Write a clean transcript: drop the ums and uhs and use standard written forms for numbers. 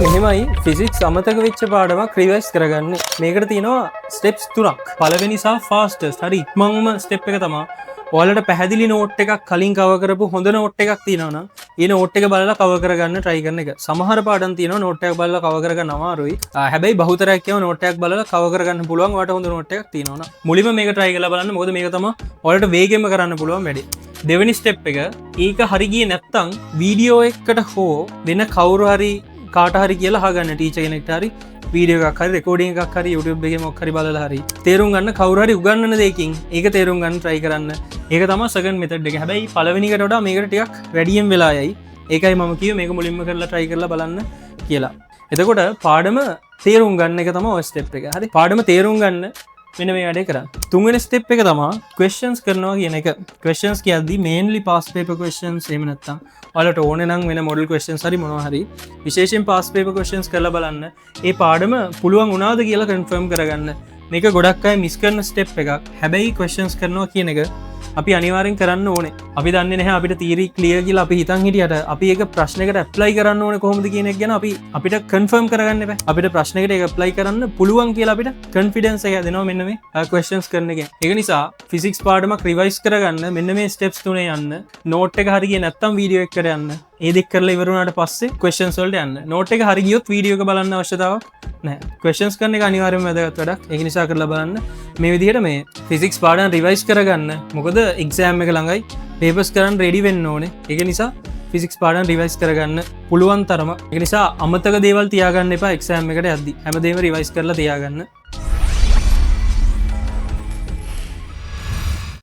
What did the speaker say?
මෙහෙමයි ෆිසික්ස් අමතක වෙච්ච පාඩමක් රිවයිස් කරගන්න. මේකට තියෙනවා ස්ටෙප්ස් 3ක්. පළවෙනි සහ ෆාස්ටස්ට්. හරි ඉක්මනම ස්ටෙප් එක තමයි ඔයාලට පැහැදිලි නෝට් එකක් කලින් කවර් කරපු හොඳ නෝට් එකක් තියෙනවා නම් ඒ නෝට් එක බලලා කවර් කරගන්න try කරන එක. සමහර පාඩම් තියෙනවා නෝට් එකක් බලලා කවර් කරගන්න අමාරුයි. හැබැයි බහුතරයක් කියව නෝට් එකක් බලලා කවර් කරගන්න පුළුවන්. ඔයාලට හොඳ නෝට් එකක් තියෙනවා නම් මුලින්ම මේක try කරලා බලන්න. මොකද මේක තමයි ඔයාලට වේගෙන්ම කරන්න පුළුවන් වැඩේ. දෙවෙනි ස්ටෙප් එක ඒක හරි ගියේ නැත්තම් වීඩියෝ එකකට හෝ වෙන කවුරු හරි කාට හරි කියලා අහගන්න ටීචර් කෙනෙක්ට හරි වීඩියෝ එකක් හරි රෙකෝඩින් එකක් හරි YouTube එකේ මොකක් හරි බලලා හරි තේරුම් ගන්න කවුරු හරි උගන්වන දෙයකින් ඒක තේරුම් ගන්න try කරන්න. ඒක තමයි second method එක. හැබැයි පළවෙනි එකට වඩා මේකට ටිකක් වැඩියෙන් වෙලා යයි. ඒකයි මම කිව්වේ මේක මුලින්ම කරලා try කරලා බලන්න කියලා. එතකොට පාඩම තේරුම් ගන්න එක තමයි ඔය step එක. හරි පාඩම තේරුම් ගන්න මෙන්න මේ වැඩේ කරන්න. තුන්වෙනි step එක තමයි questions කරනවා කියන එක. questions කියද්දි mainly past paper questions එහෙම නැත්තම් ඔයාලට ඕනේ නම් වෙන model questions හරි මොනවා හරි විශේෂයෙන් past paper questions කරලා බලන්න. ඒ පාඩම පුළුවන් වුණාද කියලා confirm කරගන්න. මේක ගොඩක් අය miss කරන step එකක්. හැබැයි questions කරනවා කියන එක අපි අනිවාර්යෙන් කරන්න ඕනේ. අපි දන්නේ නැහැ අපිට theory clear කියලා අපි හිතන් හිටියට අපි ඒක ප්‍රශ්නයකට apply කරන්න ඕනේ කොහොමද කියන එක ගැන අපිට confirm කරගන්න එපා. අපිට ප්‍රශ්නයකට ඒක apply කරන්න පුළුවන් කියලා අපිට confidence එක දෙනවා මෙන්න මේ questions කරන එකෙන්. ඒක නිසා physics පාඩමක් revise කරගන්න මෙන්න මේ steps තුනේ යන්න. note එක හරි ගියේ නැත්තම් video එකකට යන්න. ඒ දෙක කරලා ඉවර වුණාට පස්සේ questions වලට යන්න. note එක හරි ගියොත් video එක බලන්න අවශ්‍යතාවක් නැහැ. questions කරන එක අනිවාර්යයෙන්ම වැදගත් වැඩක්. ඒක නිසා කරලා බලන්න. මේ විදිහට මේ physics පාඩම් revise කරගන්න. මොකද exam එක ළඟයි papers කරන් ready වෙන්න ඕනේ. ඒක නිසා physics පාඩම් revise කරගන්න පුළුවන් තරම. ඒක නිසා අමතක දේවල් තියාගන්න එපා exam එකට යද්දි. හැමදේම revise කරලා තියාගන්න.